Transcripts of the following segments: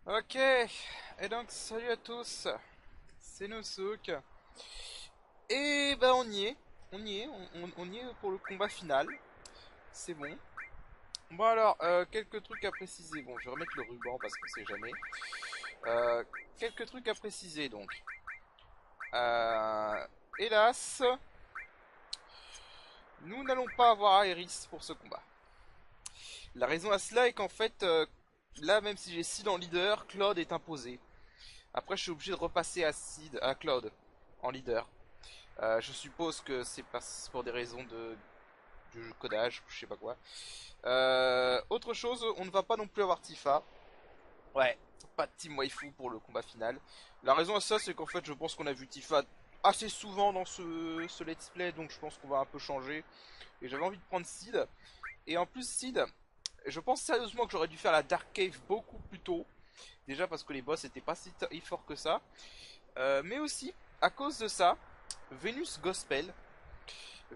Ok, et donc salut à tous, c'est Noussouk. Et bah on y est pour le combat final, c'est bon. Bon alors, quelques trucs à préciser, bon je vais remettre le ruban parce qu'on sait jamais. Euh, Quelques trucs à préciser donc. Euh, Hélas, nous n'allons pas avoir Aerys pour ce combat. La raison à cela est qu'en fait, là même si j'ai Sid en leader, Claude est imposé. Après je suis obligé de repasser à Claude en leader. Je suppose que c'est pour des raisons de codage, je sais pas quoi. Autre chose, on ne va pas non plus avoir Tifa. Ouais, pas de team waifu pour le combat final. La raison à ça, c'est qu'en fait, je pense qu'on a vu Tifa assez souvent dans ce let's play, donc je pense qu'on va un peu changer. Et j'avais envie de prendre Sid. Et en plus, Sid, je pense sérieusement que j'aurais dû faire la Dark Cave beaucoup plus tôt. Déjà parce que les boss étaient pas si forts que ça. Mais aussi, à cause de ça, Venus Gospel.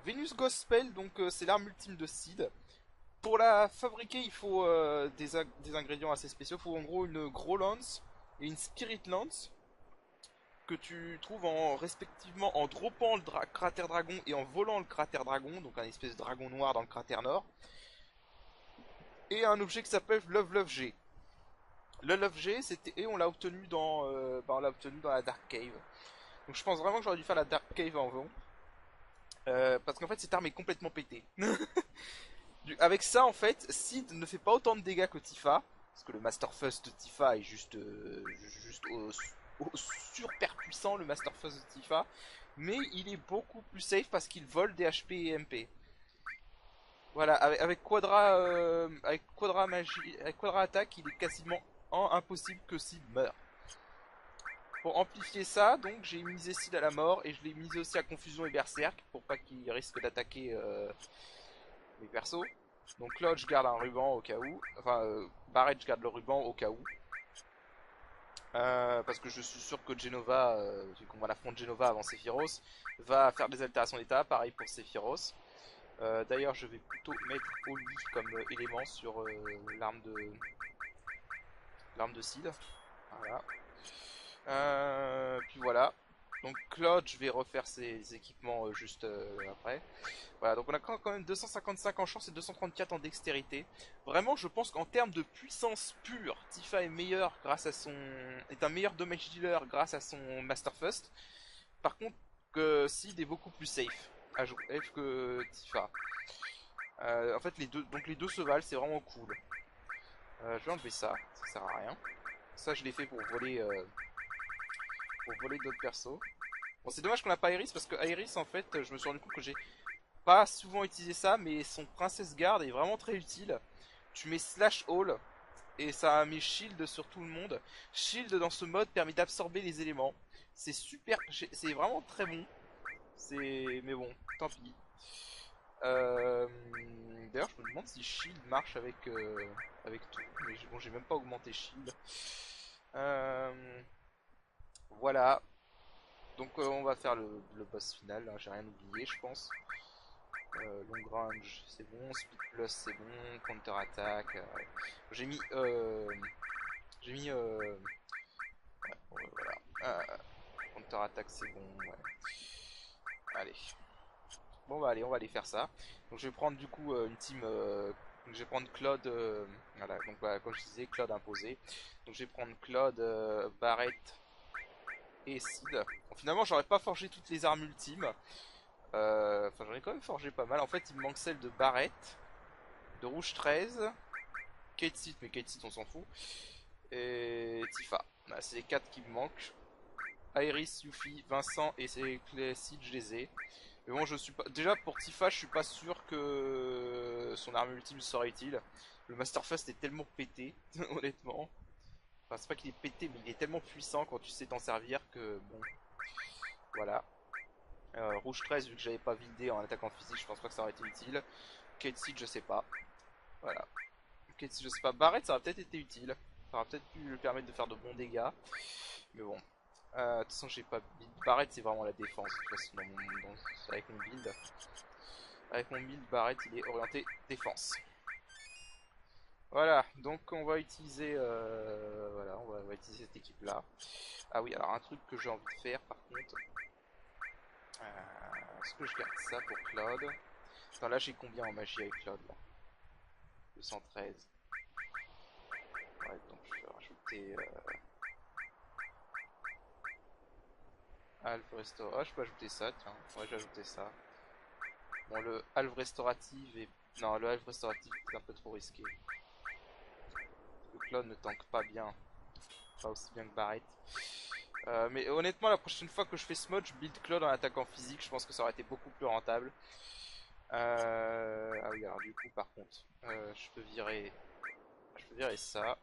Venus Gospel, donc c'est l'arme ultime de Sid. Pour la fabriquer, il faut des ingrédients assez spéciaux. Il faut en gros une Gros Lance et une Spirit Lance que tu trouves respectivement en droppant le cratère dragon et en volant le cratère dragon, donc un espèce de dragon noir dans le cratère nord. Et un objet qui s'appelle Love Love G. Le Love G, c'était et on l'a obtenu on l'a obtenu dans la Dark Cave. Donc je pense vraiment que j'aurais dû faire la Dark Cave en vent. Parce qu'en fait cette arme est complètement pétée. Avec ça, en fait, Sid ne fait pas autant de dégâts que Tifa, parce que le Master Fust de Tifa est juste au super puissant, le Master Fust de Tifa, mais il est beaucoup plus safe parce qu'il vole des HP et MP. Voilà, avec Quadra magie, avec Quadra attaque, il est quasiment impossible que Sid meure. Pour amplifier ça, donc j'ai misé Sid à la mort et je l'ai misé aussi à Confusion et Berserk pour pas qu'il risque d'attaquer mes persos. Donc Claude, je garde un ruban au cas où. Enfin, Barrett, je garde le ruban au cas où. Parce que je suis sûr que Genova, vu qu'on va l'affronter Genova avant Sephiroth, va faire des altérations d'état. Pareil pour Sephiroth. D'ailleurs, je vais plutôt mettre Oli comme élément sur l'arme de Sid. Voilà. Puis voilà. Donc Claude, je vais refaire ses équipements juste après. Voilà, donc on a quand même 255 en chance et 234 en dextérité. Vraiment, je pense qu'en termes de puissance pure, Tifa est meilleur est un meilleur damage dealer grâce à son Master Fust. Par contre, que Sid est beaucoup plus safe que Tifa. En fait, les deux se valent, c'est vraiment cool. Je vais enlever ça sert à rien. Ça, je l'ai fait pour voler d'autres persos. Bon, c'est dommage qu'on n'a pas Iris parce que Iris, en fait, je me suis rendu compte que j'ai pas souvent utilisé ça, mais son Princess Guard est vraiment très utile. Tu mets Slash All et ça met Shield sur tout le monde. Shield dans ce mode permet d'absorber les éléments. C'est super, c'est vraiment très bon. Mais bon, tant pis. Euh, D'ailleurs, je me demande si Shield marche avec tout. Mais bon, j'ai même pas augmenté Shield. Euh, voilà. Donc on va faire le boss final. Hein. J'ai rien oublié, je pense. Long range, c'est bon. Speed plus, c'est bon. Counter attack. J'ai mis. J'ai mis. Ouais, voilà. Counter attack, c'est bon. Ouais. Allez. Bon, bah allez, on va aller faire ça. Donc je vais prendre du coup une team. Donc je vais prendre Claude. Voilà. Donc voilà, comme je disais, Claude imposé. Donc je vais prendre Claude, Barrett et Sid. Bon, finalement, j'aurais pas forgé toutes les armes ultimes. Enfin, j'en ai quand même forgé pas mal. En fait, il me manque celle de Barrett, de Rouge 13, Kate Sid, mais Kate Sid, on s'en fout, et Tifa. Voilà, c'est les 4 qui me manquent. Iris, Yuffie, Vincent et c'est Sid, je les ai. Mais bon, je suis pas. Déjà pour Tifa, je suis pas sûr que son arme ultime sera utile. Le Master Fast est tellement pété, honnêtement. Enfin, c'est pas qu'il est pété, mais il est tellement puissant quand tu sais t'en servir que bon. Voilà. Rouge 13, vu que j'avais pas vidé en attaquant physique, je pense pas que ça aurait été utile. Kate Seed, je sais pas. Voilà. Kate Seed, je sais pas. Barrett, ça aurait peut-être été utile. Ça aurait peut-être pu lui permettre de faire de bons dégâts. Mais bon. De toute façon, j'ai pas build. Barrett, c'est vraiment la défense. De toute façon, avec mon build. Avec mon build, Barrett, il est orienté défense. Voilà. Donc, on va utiliser. Voilà. utiliser cette équipe là. Ah oui, alors un truc que j'ai envie de faire par contre. Est-ce que je garde ça pour Claude? Attends, là j'ai combien en magie avec Claude là? 213. Ouais, donc je vais rajouter Halve Restore. Ah, je peux ajouter ça, tiens. Ouais, j'ai ajouté ça. Bon, le Halve Restorative est. Non, le Halve Restorative est un peu trop risqué. Le Claude ne tank pas bien. Pas aussi bien que Barrett. Mais honnêtement, la prochaine fois que je fais Smudge, je build Claude en attaquant physique. Je pense que ça aurait été beaucoup plus rentable. Ah oui, alors du coup, par contre, je peux virer ça.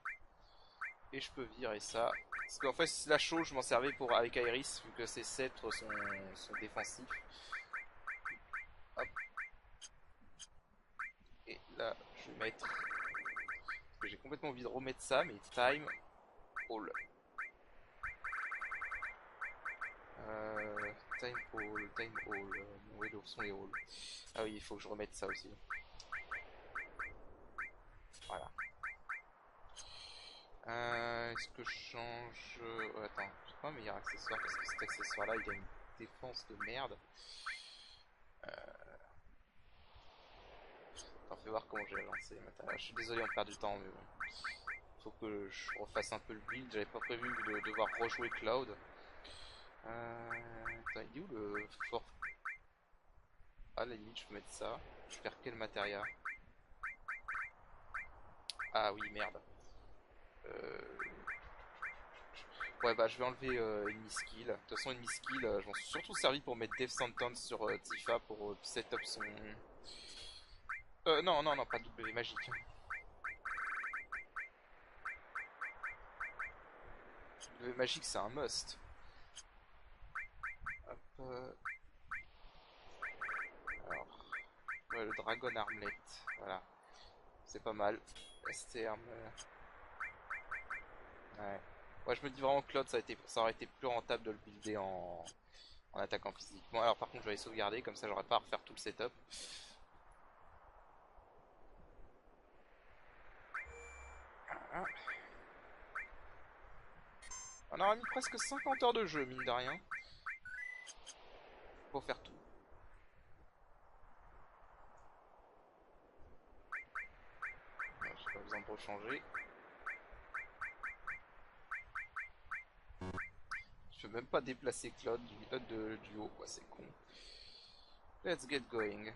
Et je peux virer ça. Parce qu'en fait, la chose, je m'en servais pour avec Iris, vu que ses sceptres sont défensifs. Hop. Et là, je vais mettre. Parce que j'ai complètement envie de remettre ça, mais time all. Time all. Où sont les halls? Ah oui, il faut que je remette ça aussi. Voilà. Est-ce que je change... attends, j'ai pas un meilleur accessoire parce que cet accessoire là il a une défense de merde. Attends, fais voir comment je vais lancer. Je suis désolé, on perd du temps, mais bon. Faut que je refasse un peu le build. J'avais pas prévu de devoir rejouer Cloud. Attends, il est où le fort? Ah, la limite, je peux mettre ça. Je perds quel matériel? Ah oui, merde. Ouais, bah je vais enlever Enemy Skill. De toute façon, Enemy Skill, je m'en suis surtout servi pour mettre Death Sentence sur Tifa pour setup son. Non, non, non, pas W magique. W magique, c'est un must. Hop. Alors. Ouais, le Dragon Armlet. Voilà. C'est pas mal. STRM. Ouais. Ouais, je me dis vraiment que Claude, ça aurait été plus rentable de le builder en attaquant physique. Bon, alors par contre, je vais aller sauvegarder, comme ça j'aurai pas à refaire tout le setup. Voilà. On aura mis presque 50 heures de jeu, mine de rien. Pour faire tout. J'ai pas besoin de rechanger. Je peux même pas déplacer Claude du haut, quoi, c'est con. Let's get going.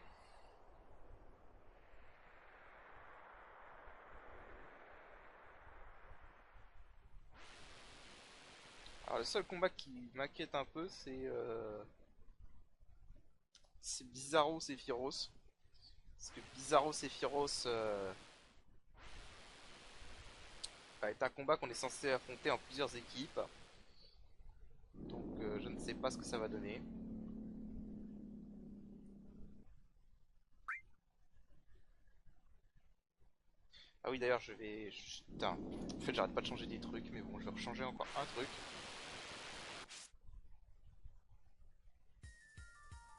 Alors le seul combat qui m'inquiète un peu, c'est Bizarro Sephiroth. Parce que Bizarro Sephiroth est un combat qu'on est censé affronter en plusieurs équipes. Donc je ne sais pas ce que ça va donner. Ah oui, d'ailleurs, je vais... Putain, en fait, j'arrête pas de changer des trucs, mais bon, je vais rechanger encore un truc.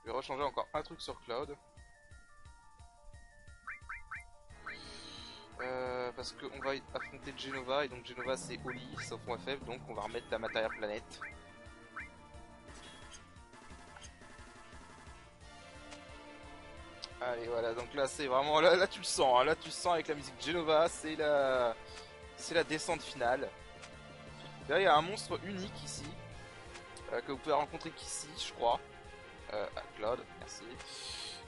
Je vais rechanger encore un truc sur Cloud. Parce qu'on va affronter Genova, et donc Genova c'est Oli, sauf point faible, donc on va remettre la matérielle planète. Allez, voilà, donc là c'est vraiment... Là tu le sens, hein, là tu le sens avec la musique Genova, c'est la descente finale. Là il y a un monstre unique ici, que vous pouvez rencontrer qu'ici, je crois. Claude, merci.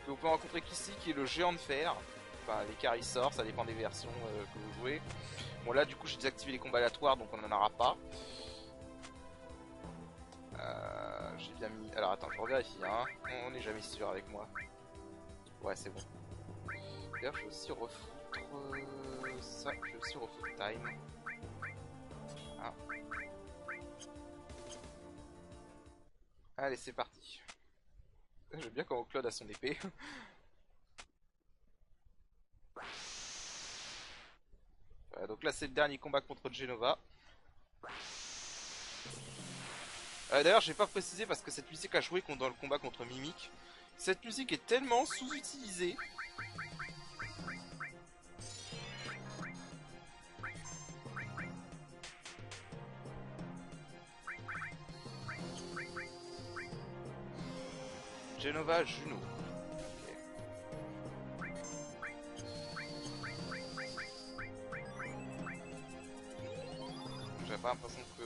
Que vous pouvez rencontrer qu'ici, qui est le géant de fer. Enfin, les carissors, ça dépend des versions que vous jouez. Bon, là, du coup, j'ai désactivé les combats aléatoires, donc on n'en aura pas. J'ai bien mis... Alors, attends, je revérifie, hein. On n'est jamais sûr avec moi. Ouais, c'est bon. D'ailleurs, je vais aussi refoutre... ça, je vais aussi refoutre Time. Ah. Allez, c'est parti. J'aime bien quand Claude a son épée. Donc là, c'est le dernier combat contre Genova. D'ailleurs, j'ai pas précisé parce que cette musique a joué dans le combat contre Mimic. Cette musique est tellement sous-utilisée. Genova Juno. J'avais pas l'impression que...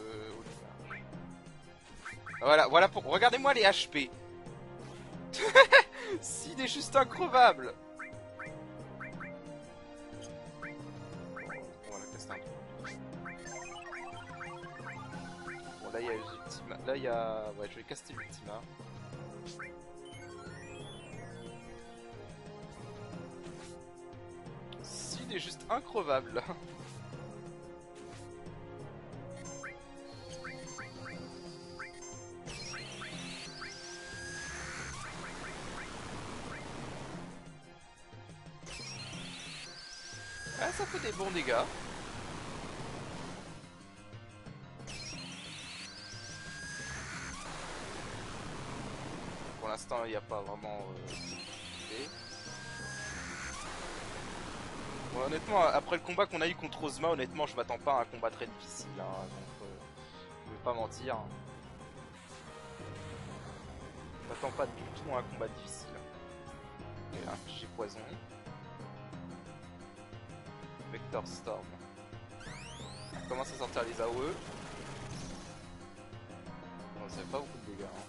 Voilà, voilà pour... Regardez-moi les HP. Sid est juste increvable. Voilà, casse un peu. Bon, là il y a Ultima. Là il y a... Ouais, je vais caster l'Ultima. Sid est juste increvable là. Ah, ça fait des bons dégâts. Pour l'instant, il n'y a pas vraiment... Bon, honnêtement, après le combat qu'on a eu contre Ozma, honnêtement, je m'attends pas à un combat très difficile. Hein, donc, je vais pas mentir. Je m'attends pas du tout à un combat difficile. Et là, j'ai poison. Vector Storm. On commence à sortir les AOE. Bon, ça fait pas beaucoup de dégâts. Hein.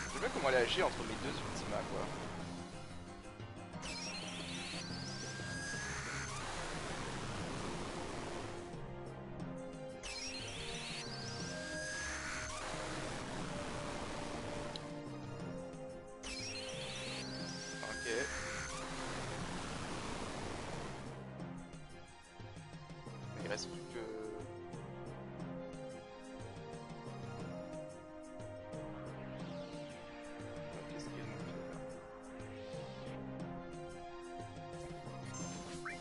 Je sais pas comment elle agit entre mes deux Ultima quoi. Il reste plus que... Qu'est-ce qu'elle nous fait là?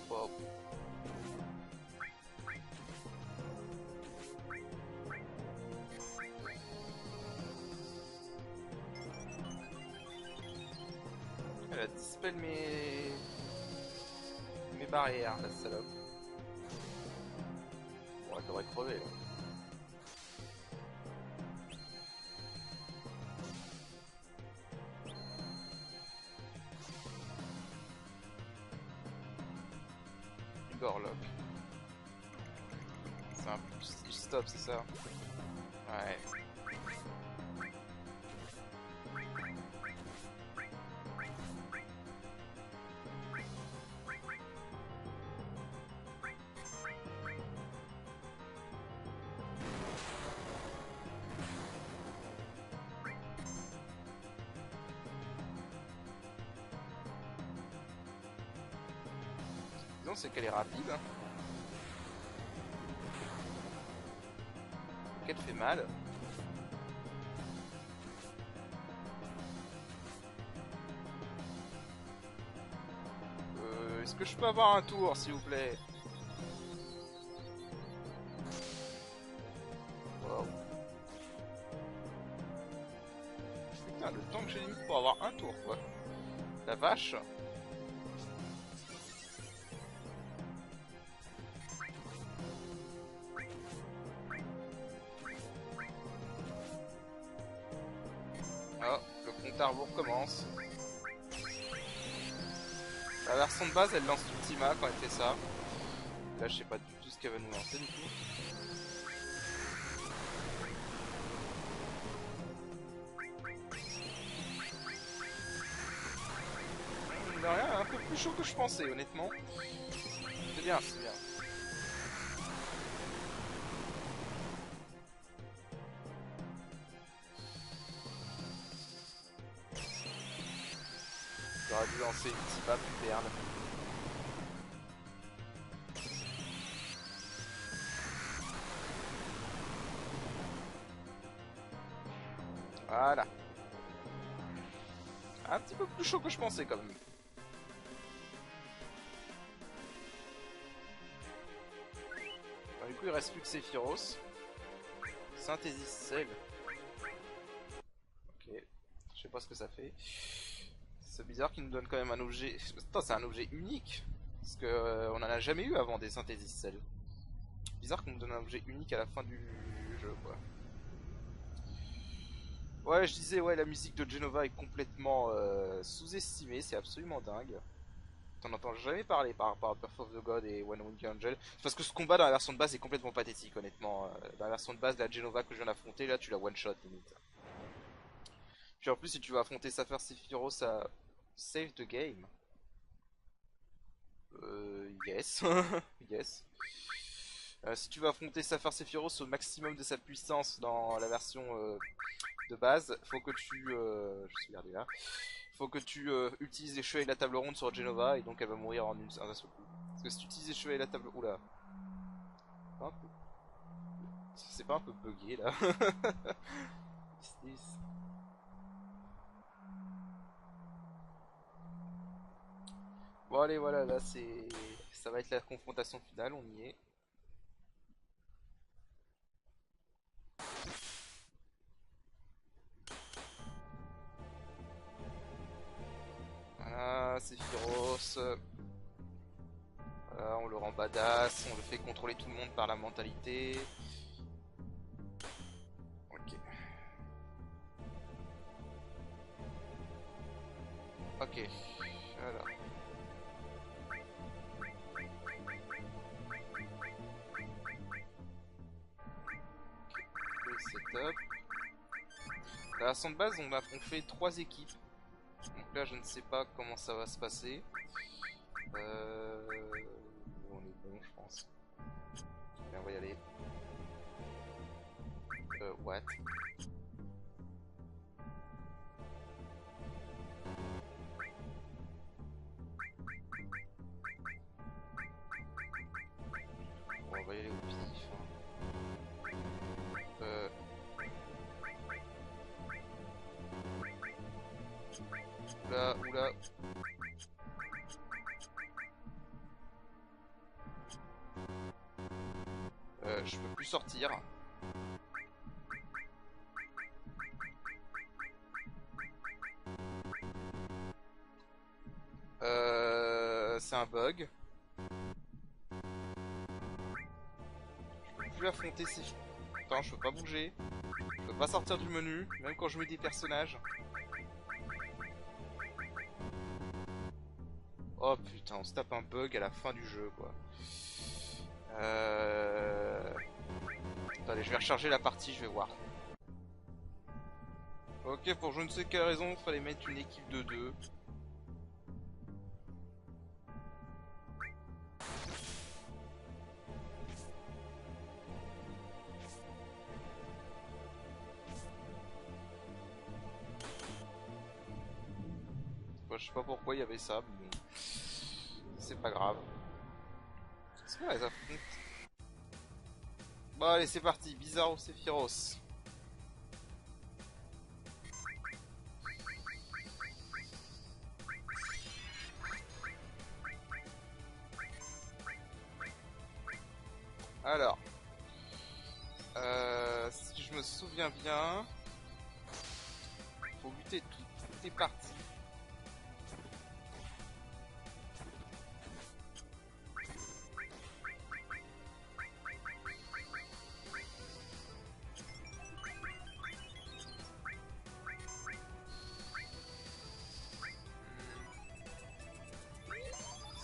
Wow. Elle a dispel mes barrières, la salope. Bon, elle devrait crever là. Gorlock. C'est un plus stop, c'est ça? Ouais. Disons c'est qu'elle est rapide. Qu'elle fait mal. Est-ce que je peux avoir un tour s'il vous plaît? Wow. Putain, le temps que j'ai mis pour avoir un tour quoi. La vache. Oh, le compte à rebours commence. La version de base elle lance l'Ultima quand elle fait ça. Là je sais pas du tout ce qu'elle va nous lancer du coup. De rien, un peu plus chaud que je pensais honnêtement. C'est bien, c'est bien. J'aurais dû lancer Ultima plus perle. Voilà. Un petit peu plus chaud que je pensais quand même. Bon, du coup il reste plus que Sephiroth. Synthesis Cell. Ok. Je sais pas ce que ça fait. C'est bizarre qu'il nous donne quand même un objet. Attends, c'est un objet unique. Parce que on en a jamais eu avant des Synthesis Cell. bizarre qu'on me donne un objet unique à la fin du jeu, quoi. Ouais, je disais, ouais, la musique de Genova est complètement sous-estimée, c'est absolument dingue. T'en entends jamais parler par rapport à Birth of the God et One Winged Angel. C'est parce que ce combat dans la version de base est complètement pathétique, honnêtement. Dans la version de base de la Genova que je viens d'affronter, là, tu la one-shot, limite. Puis en plus, si tu vas affronter Sapphire Sephiroth, ça save the game. Yes. Yes. Si tu vas affronter Sapphire Sephiroth au maximum de sa puissance dans la version de base, faut que tu... je suis gardé là. Faut que tu utilises les cheveux et la table ronde sur Genova et donc elle va mourir en un seul coup. Parce que si tu utilises les cheveux et la table... Oula. Pas un peu... C'est pas un peu bugué là. Bon allez voilà, là c'est... Ça va être la confrontation finale, on y est. Voilà, Sephiroth. Voilà, on le rend badass, on le fait contrôler tout le monde par la mentalité. Ok. Ok. Voilà. Le setup. La version de base, on fait 3 équipes. Donc là, je ne sais pas comment ça va se passer. On est bon, je pense. Allez, on va y aller. What? Bon, on va y aller au pif. Euh... Oula, oula. Je peux plus sortir. C'est un bug. Je peux plus affronter ces... Attends, je peux pas bouger. Je peux pas sortir du menu, même quand je mets des personnages. Oh putain, on se tape un bug à la fin du jeu, quoi. Attendez, je vais recharger la partie, je vais voir. Ok, pour je ne sais quelle raison, il fallait mettre une équipe de 2. Enfin, je sais pas pourquoi il y avait ça, mais bon. C'est pas grave. Est-ce qu'on les affronte? Bon allez, c'est parti, Bizarro Sephiroth. Alors, si je me souviens bien, faut buter toutes les parties.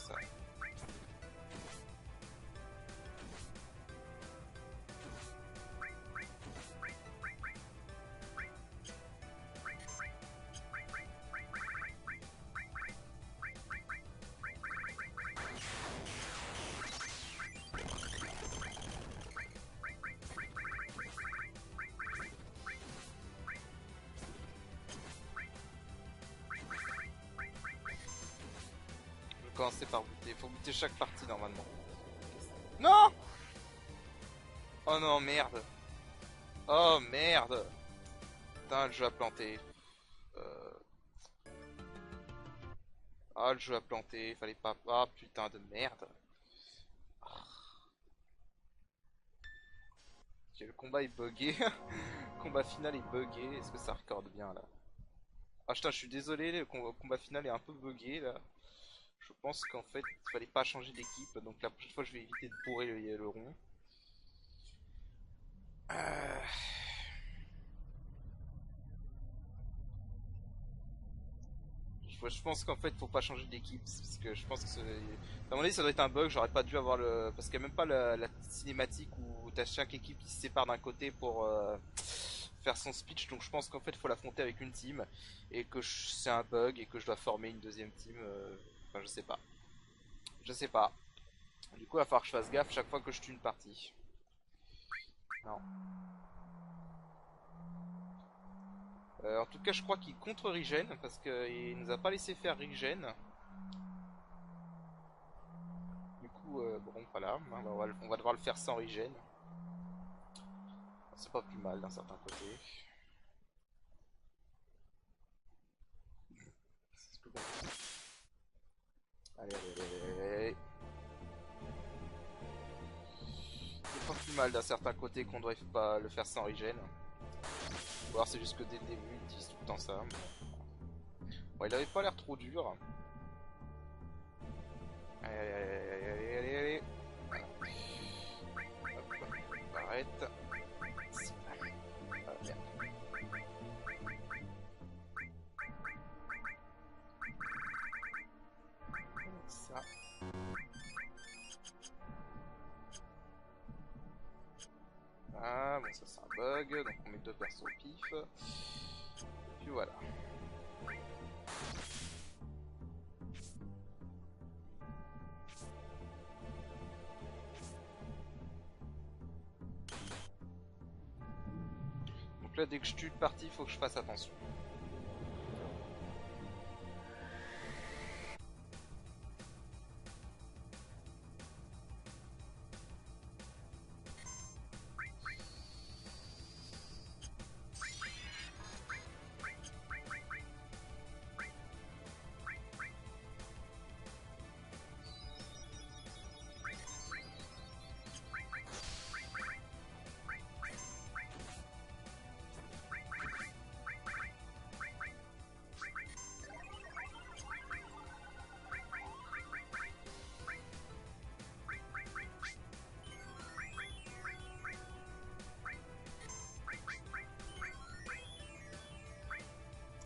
Ça. Je vais commencer par buter. Faut buter chaque partie normalement. Non! Oh non, merde. Oh merde. Putain, le jeu a planté. Euh... Ah, le jeu a planté. Fallait pas... Ah, putain de merde. Ok, le combat est buggé. Le combat final est buggé. Est-ce que ça recorde bien là? Ah putain, je suis désolé, le combat final est un peu buggé là. Je pense qu'en fait, il fallait pas changer d'équipe. Donc la prochaine fois, je vais éviter de bourrer le rond. Euh, je pense qu'en fait, faut pas changer d'équipe. Parce que je pense que à mon avis, ça doit être un bug. J'aurais pas dû avoir le. Parce qu'il n'y a même pas la cinématique où t'as chaque équipe qui se sépare d'un côté pour faire son speech. Donc je pense qu'en fait, il faut l'affronter avec une team. Et que c'est un bug et que je dois former une deuxième team. Enfin, je sais pas. Je sais pas. Du coup, il va falloir que je fasse gaffe chaque fois que je tue une partie. Non. En tout cas, je crois qu'il contre Regen parce qu'il nous a pas laissé faire Regen. Du coup, bon, voilà, on va devoir le faire sans Regen. C'est pas plus mal d'un certain côté. C'est plus bon. Allez, allez, allez, allez, allez. C'est pas plus mal d'un certain côté qu'on devrait pas le faire sans Regen. Ou alors c'est juste que dès le début, ils utilisent tout le temps ça. Bon, il avait pas l'air trop dur. Allez, allez, allez, allez, allez, allez. Voilà. Hop, arrête. Ah, merde. Ça. Ah, bon, ça c'est un bug, donc on met deux persos au pif. Et puis voilà. Donc là, dès que je tue une partie, il faut que je fasse attention.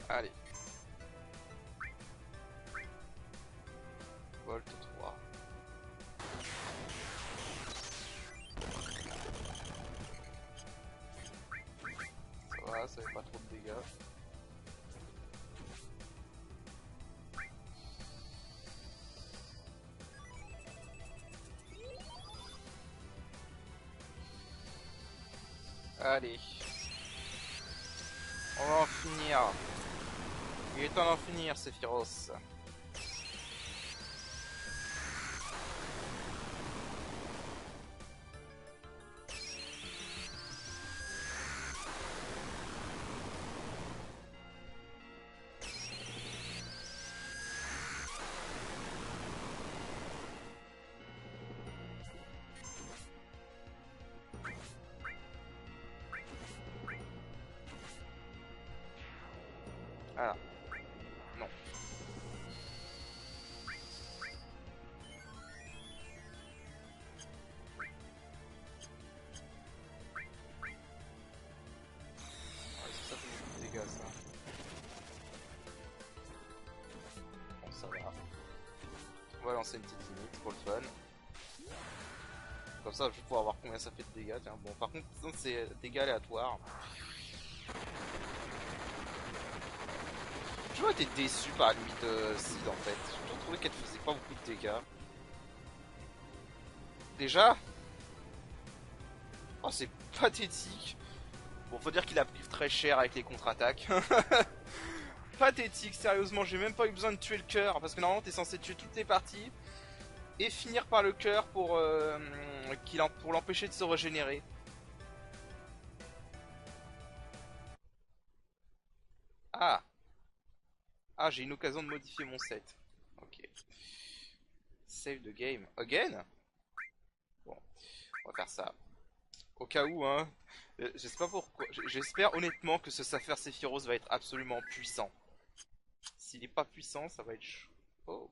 Allez. Volt 3. Ça va, ça fait pas trop de dégâts. Allez. On va en finir. Il est temps d'en finir, Sephiroth. Ah, non. Ouais, ça fait beaucoup de dégâts, ça. Bon, ça va. On va lancer une petite limite pour le fun. Comme ça, je vais pouvoir voir combien ça fait de dégâts. Tiens, bon, par contre, c'est dégâts aléatoires. J'ai toujours été déçu par la limite de Sid en fait. J'ai toujours trouvé qu'elle faisait pas beaucoup de dégâts. Déjà. Oh, c'est pathétique. Bon, faut dire qu'il a pris très cher avec les contre-attaques. Pathétique, sérieusement, j'ai même pas eu besoin de tuer le cœur. Parce que normalement, t'es censé tuer toutes les parties. Et finir par le cœur pour l'empêcher de se régénérer. Ah. Ah, j'ai une occasion de modifier mon set. Ok. Save the game. Again? Bon, on va faire ça. Au cas où, hein. Je sais pas pourquoi. J'espère honnêtement que ce Sapphire Sephiroth va être absolument puissant. S'il est pas puissant, ça va être chaud. Oh.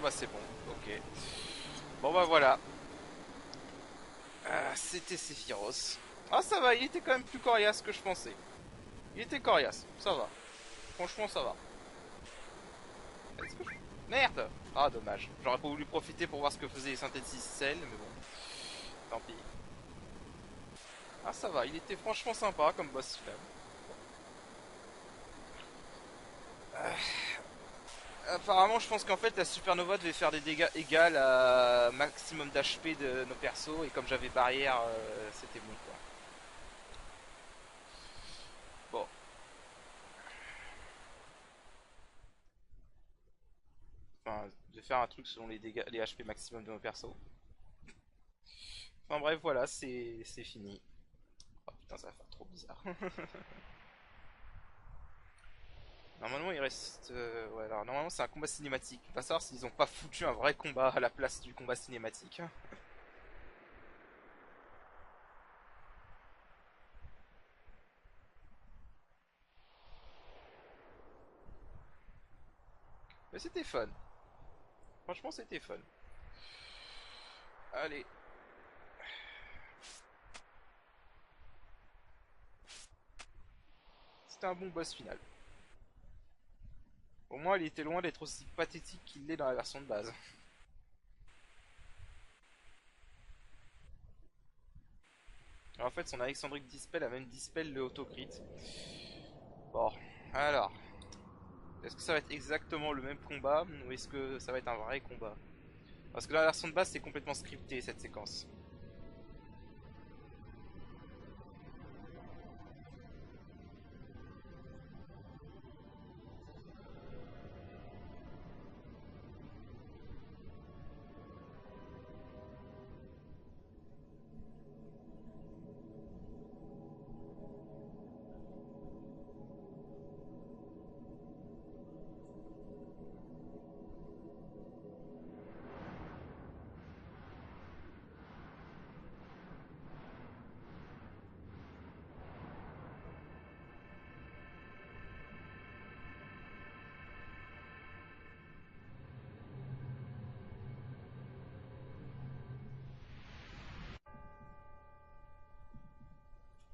Ah bah c'est bon, ok. Bon bah voilà. C'était Sephiroth. Ah ça va, il était quand même plus coriace que je pensais. Il était coriace, ça va. Franchement ça va. Est-ce que Merde. Ah dommage. J'aurais pas voulu profiter pour voir ce que faisaient les synthéticelles, mais bon. Tant pis. Ah ça va, il était franchement sympa comme boss final. Apparemment je pense qu'en fait la supernova devait faire des dégâts égaux à maximum d'HP de nos persos, et comme j'avais barrière, c'était bon quoi. Bon, enfin, de faire un truc selon les dégâts, les HP maximum de nos persos. Enfin bref, voilà, c'est fini. Oh putain, ça va faire trop bizarre. Normalement, il reste. Ouais, alors normalement, c'est un combat cinématique. On va savoir s'ils ont pas foutu un vrai combat à la place du combat cinématique. Mais c'était fun. Franchement, c'était fun. Allez. C'était un bon boss final. Au moins, il était loin d'être aussi pathétique qu'il l'est dans la version de base. Alors, en fait, son Alexandric Dispel a même Dispel le autocrit. Bon, alors. Est-ce que ça va être exactement le même combat ou est-ce que ça va être un vrai combat? Parce que dans la version de base, c'est complètement scripté cette séquence.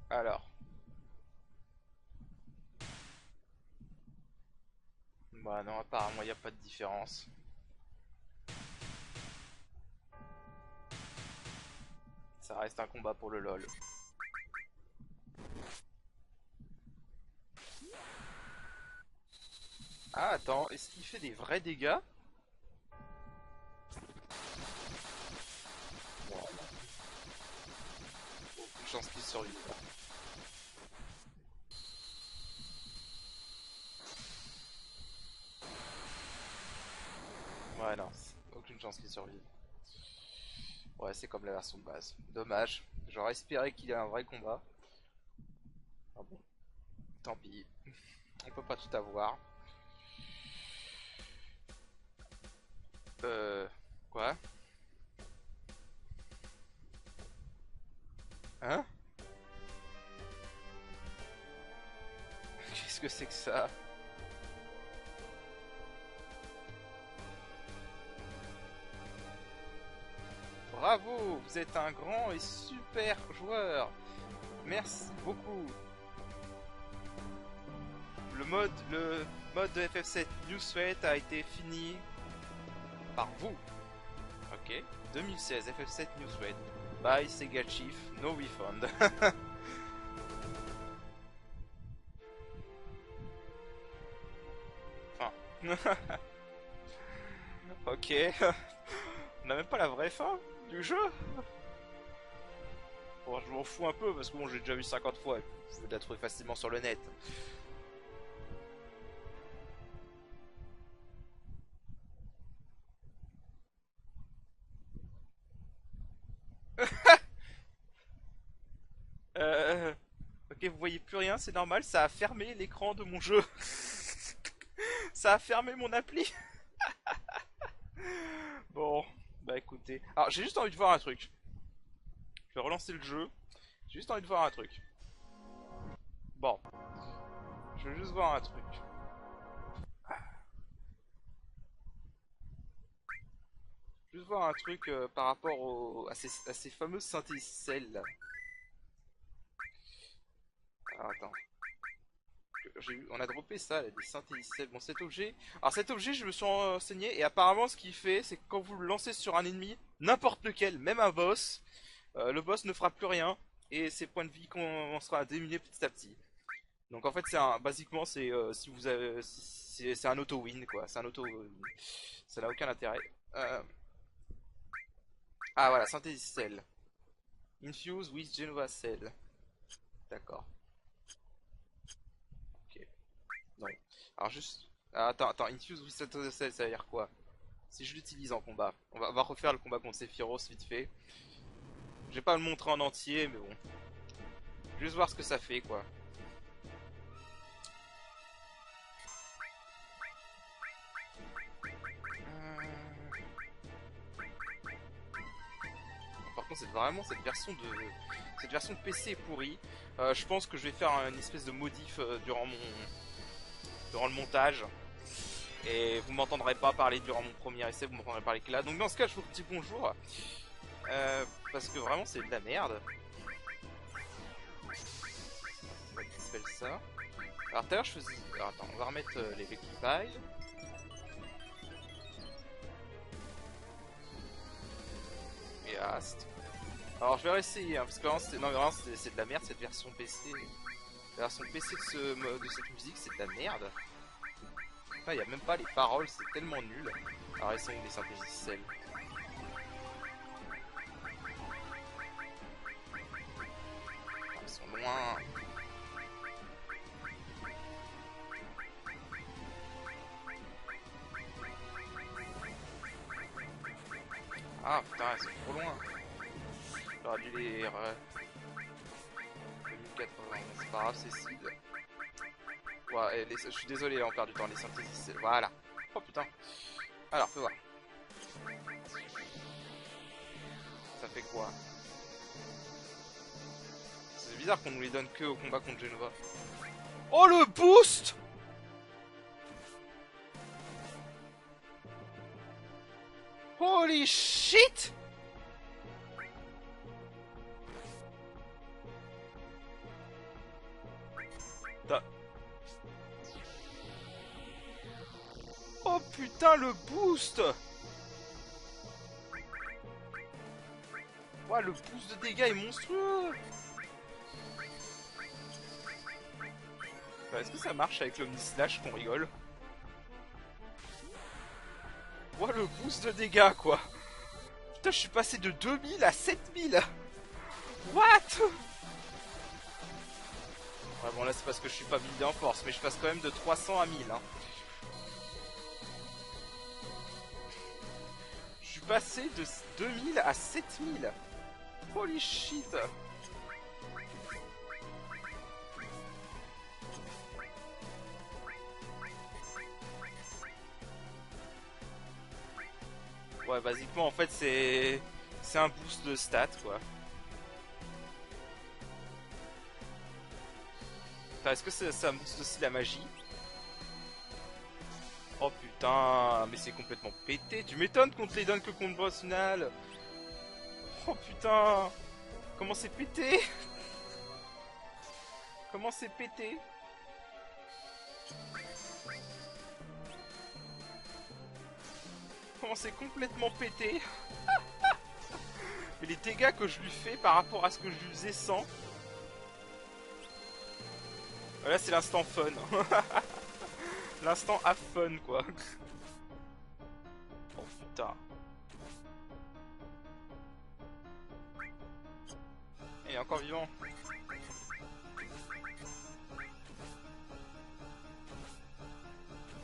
Alors. Bah non, apparemment, il n'y a pas de différence. Ça reste un combat pour le LOL. Ah, attends, est-ce qu'il fait des vrais dégâts? Bon, aucune chance qu'il survive. Ouais, non, aucune chance qu'il survive. Ouais, c'est comme la version de base. Dommage. J'aurais espéré qu'il y ait un vrai combat. Ah bon, tant pis. On peut pas tout avoir. Euh... Quoi? Hein? Qu'est-ce que c'est que ça? Bravo! Vous êtes un grand et super joueur! Merci beaucoup! Le mode de FF7 New Threat a été fini par vous. Ok. 2016 FF7 New Threat. By Sega Chief, no refund. Enfin. Ok. On n'a même pas la vraie fin du jeu. Bon, je m'en fous un peu parce que bon, j'ai déjà vu 50 fois et vous pouvez la trouver facilement sur le net. Euh... Ok, vous voyez plus rien, c'est normal, ça a fermé l'écran de mon jeu. Ça a fermé mon appli. Bon, bah écoutez. Alors, j'ai juste envie de voir un truc. Je vais relancer le jeu. J'ai juste envie de voir un truc. Bon, je veux juste voir un truc. Juste voir un truc par rapport à ces fameuses synthésicelles là. Ah, attends. On a droppé ça, là, des synthéticelles. Bon, cet objet. Alors, cet objet, je me suis renseigné. Et apparemment, ce qu'il fait, c'est que quand vous le lancez sur un ennemi, n'importe lequel, même un boss, le boss ne fera plus rien. Et ses points de vie commenceront à diminuer petit à petit. Donc, en fait, basiquement, c'est si vous avez. C'est un auto-win, quoi. C'est un auto-win. Ça n'a aucun intérêt. Euh, Ah, voilà, synthéticelle. Infuse with Genova Cell. D'accord. Ok. Non. Alors, juste. Ah, attends, Infuse with Genova Cell, ça veut dire quoi? Si je l'utilise en combat, on va refaire le combat contre Sephiroth vite fait. Je vais pas le montrer en entier, mais bon. Juste voir ce que ça fait, quoi. Par contre, c'est vraiment cette version de PC est pourrie. Je pense que je vais faire une espèce de modif durant le montage. Et vous m'entendrez pas parler durant mon premier essai, vous m'entendrez parler que là. Donc dans ce cas, je vous dis bonjour. Parce que vraiment, c'est de la merde. On va dispel ça. Alors tout à l'heure, je faisais... Alors, attends, on va remettre l'électrify. Et Ast. Alors je vais réessayer, hein, parce que vraiment, c'est de la merde cette version PC. La version PC de cette musique, c'est de la merde. Putain, y a même pas les paroles, c'est tellement nul. Alors essayons des synthéticelles. Ils sont loin. Ah putain, ils sont trop loin. J'aurais dû les... 2080, c'est pas grave, c'est cible. Ouais, je suis désolé, on perd du temps, les synthéticelles. Voilà. Oh putain. Alors, fais voir. Ça fait quoi? C'est bizarre qu'on nous les donne que au combat contre Genova. Oh le boost! Holy shit! Oh putain le boost! Ouais, le boost de dégâts est monstrueux! Est-ce que ça marche avec l'Omnislash qu'on rigole? Ouais, le boost de dégâts quoi! Putain, je suis passé de 2000 à 7000! What? Ouais, bon là c'est parce que je suis pas buildé en force, mais je passe quand même de 300 à 1000 hein. Je suis passé de 2000 à 7000! Holy shit! Ouais, basiquement en fait c'est un boost de stats quoi. Enfin, est-ce que ça booste aussi la magie? Oh putain, mais c'est complètement pété. Tu m'étonnes qu'on te les donne que contre boss final. Oh putain, comment c'est pété? Comment c'est pété? Comment c'est complètement pété? Mais les dégâts que je lui fais par rapport à ce que je lui faisais sans. Là c'est l'instant fun. L'instant have fun quoi. Oh putain. Il est encore vivant.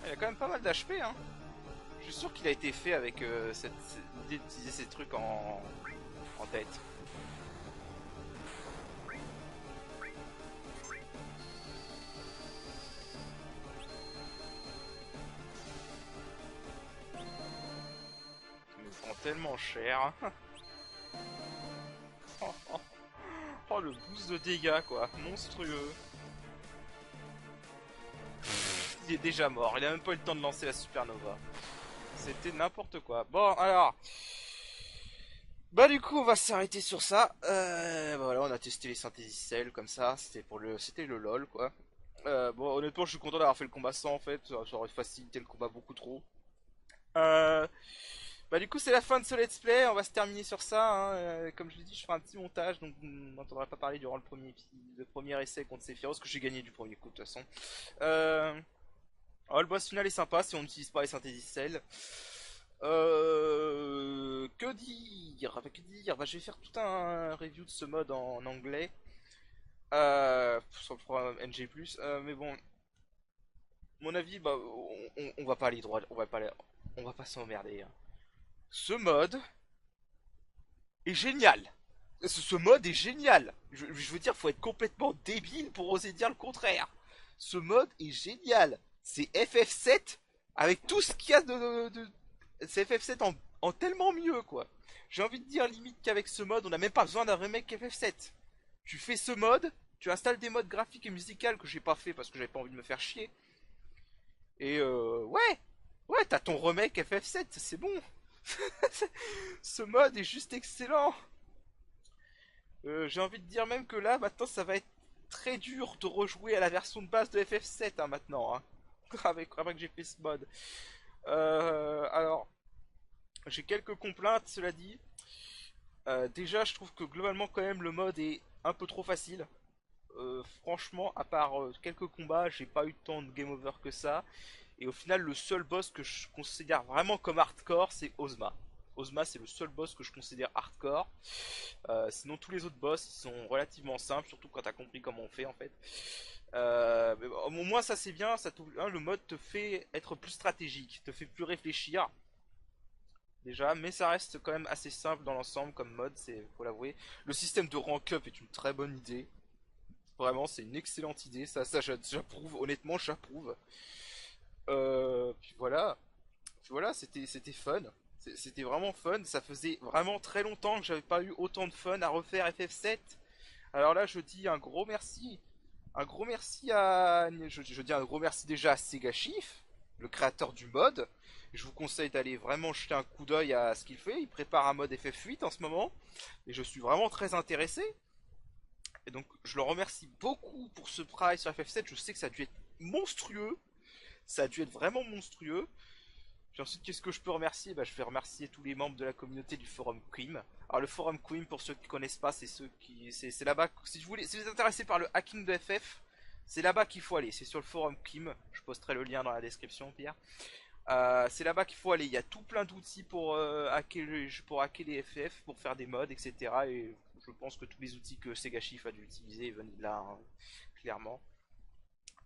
Il a quand même pas mal d'HP hein. Je suis sûr qu'il a été fait avec l'idée d'utiliser ces trucs en tête. Ça me prend tellement cher. Oh, oh. Oh, le boost de dégâts quoi, monstrueux. Il est déjà mort, il a même pas eu le temps de lancer la supernova. C'était n'importe quoi. Bon alors, Bah du coup on va s'arrêter sur ça. Voilà, on a testé les synthéticelles comme ça, c'était le lol quoi. Bon honnêtement je suis content d'avoir fait le combat sans en fait, ça aurait facilité le combat beaucoup trop. Euh, Bah du coup c'est la fin de ce let's play, on va se terminer sur ça, hein. Comme je l'ai dit je ferai un petit montage donc on n'entendra pas parler durant le premier essai contre Sephiroth que j'ai gagné du premier coup de toute façon. Euh... Oh, le boss final est sympa si on n'utilise pas les synthéticelles. Que dire? Que dire? Bah, je vais faire tout un review de ce mode en anglais. Sur le programme NG+. Mais bon, mon avis, bah, on va pas aller droit, on va pas s'emmerder, hein. Ce mode est génial. Ce mode est génial. Je veux dire, faut être complètement débile pour oser dire le contraire. Ce mode est génial. C'est FF7 avec tout ce qu'il y a c'est FF7 en tellement mieux, quoi. J'ai envie de dire limite qu'avec ce mode, on n'a même pas besoin d'un remake FF7. Tu fais ce mode, tu installes des modes graphiques et musicales que j'ai pas fait parce que j'avais pas envie de me faire chier. Et ouais, t'as ton remake FF7, c'est bon. Ce mode est juste excellent. J'ai envie de dire même que là, maintenant, ça va être très dur de rejouer à la version de base de FF7 hein, maintenant, hein, après que j'ai fait ce mode. Alors, j'ai quelques complaintes, cela dit. Déjà, je trouve que globalement, quand même, le mode est un peu trop facile. Franchement, à part quelques combats, j'ai pas eu tant de game over que ça. Et au final, le seul boss que je considère vraiment comme hardcore, c'est Ozma. Ozma, c'est le seul boss que je considère hardcore. Sinon, tous les autres boss ils sont relativement simples, surtout quand t'as compris comment on fait en fait. Mais bon, au moins, ça c'est bien. Le mode te fait être plus stratégique, te fait plus réfléchir déjà, mais ça reste quand même assez simple dans l'ensemble comme mode, c'est faut l'avouer. Le système de rank up est une très bonne idée. Vraiment, c'est une excellente idée. Ça j'approuve. Honnêtement, j'approuve. Puis voilà. Puis voilà, c'était fun. C'était vraiment fun. Ça faisait vraiment très longtemps que j'avais pas eu autant de fun à refaire FF7. Alors là, je dis un gros merci. Un gros merci à. Je dis un gros merci déjà à Sega Chief, le créateur du mode. Je vous conseille d'aller vraiment jeter un coup d'œil à ce qu'il fait. Il prépare un mode FF8 en ce moment. Et je suis vraiment très intéressé. Et donc, je le remercie beaucoup pour ce travail sur FF7. Je sais que ça a dû être monstrueux. Ça a dû être vraiment monstrueux. Puis ensuite, qu'est-ce que je peux remercier? Bah, je vais remercier tous les membres de la communauté du forum Quim. Alors le forum Quim, pour ceux qui connaissent pas, c'est ceux qui, c'est là-bas. Si vous êtes intéressé par le hacking de FF, c'est là-bas qu'il faut aller. C'est sur le forum Quim. Je posterai le lien dans la description, Pierre. C'est là-bas qu'il faut aller. Il y a tout plein d'outils pour hacker les FF, pour faire des mods, etc. Et je pense que tous les outils que Sega Chief a dû utiliser viennent de là, hein, clairement.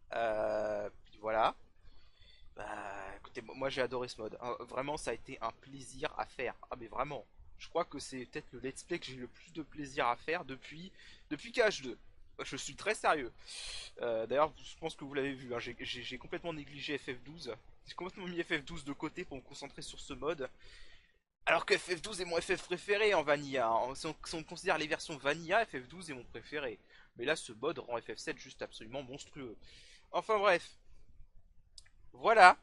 Puis voilà. Bah, écoutez, moi j'ai adoré ce mode, hein. Vraiment, ça a été un plaisir à faire. Ah, mais vraiment. Je crois que c'est peut-être le let's play que j'ai eu le plus de plaisir à faire depuis KH2. Je suis très sérieux. D'ailleurs, je pense que vous l'avez vu, hein, j'ai complètement négligé FF12. J'ai complètement mis FF12 de côté pour me concentrer sur ce mode. Alors que FF12 est mon FF préféré en Vanilla, hein. Si on considère les versions Vanilla, FF12 est mon préféré. Mais là, ce mode rend FF7 juste absolument monstrueux. Enfin bref, voilà.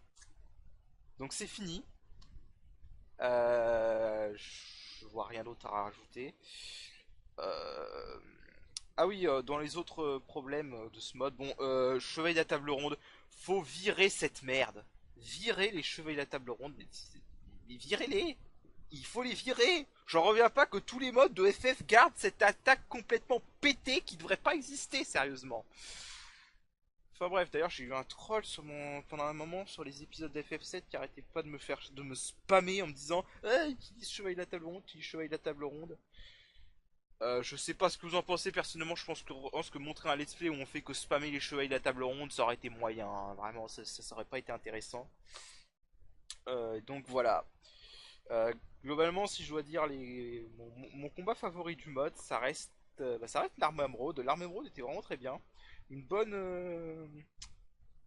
Donc c'est fini. Je vois rien d'autre à rajouter. Euh, Ah oui, dans les autres problèmes de ce mode, bon, chevalier de la table ronde, faut virer cette merde. Virer les chevaliers de la table ronde, mais virez-les. Il faut les virer. J'en reviens pas que tous les modes de FF gardent cette attaque complètement pétée qui devrait pas exister, sérieusement. Enfin bref, d'ailleurs j'ai eu un troll pendant un moment sur les épisodes d'FF7 qui arrêtait pas de me spammer en me disant utilise chevalier de la table ronde, utilise chevalier de la table ronde. Je sais pas ce que vous en pensez personnellement, je pense que montrer un let's play où on fait que spammer les chevaliers de la table ronde ça aurait été moyen, hein. Vraiment ça aurait pas été intéressant. Donc voilà. Globalement si je dois dire mon combat favori du mode ça reste l'arme émeraude. L'arme émeraude était vraiment très bien. Une bonne,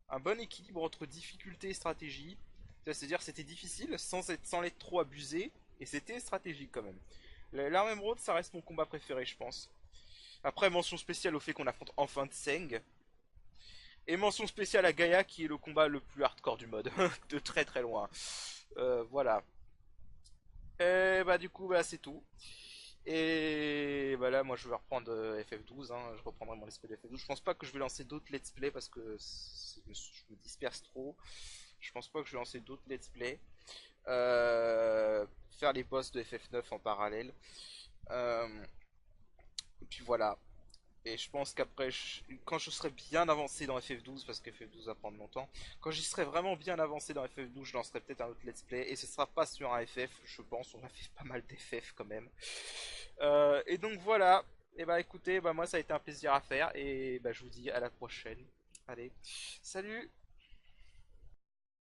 un bon équilibre entre difficulté et stratégie. C'est-à-dire c'était difficile sans l'être trop abusé et c'était stratégique quand même. L'arme émeraude ça reste mon combat préféré je pense. Après mention spéciale au fait qu'on affronte enfin Tseng. Et mention spéciale à Gaïa qui est le combat le plus hardcore du mode. De très très loin. Voilà. Et bah du coup bah c'est tout. Et bah là, moi je vais reprendre FF12, hein, je reprendrai mon let's play de FF12. Je pense pas que je vais lancer d'autres let's play parce que je me disperse trop. Je pense pas que je vais lancer d'autres let's play. Faire les boss de FF9 en parallèle. Euh, et puis voilà. Et je pense qu'après, quand je serai bien avancé dans FF12, parce que FF12 va prendre longtemps, quand j'y serai vraiment bien avancé dans FF12, je lancerai peut-être un autre let's play. Et ce sera pas sur un FF, je pense. On a fait pas mal d'FF quand même. Et donc voilà. Et bah écoutez, bah moi ça a été un plaisir à faire. Et bah je vous dis à la prochaine. Allez, salut!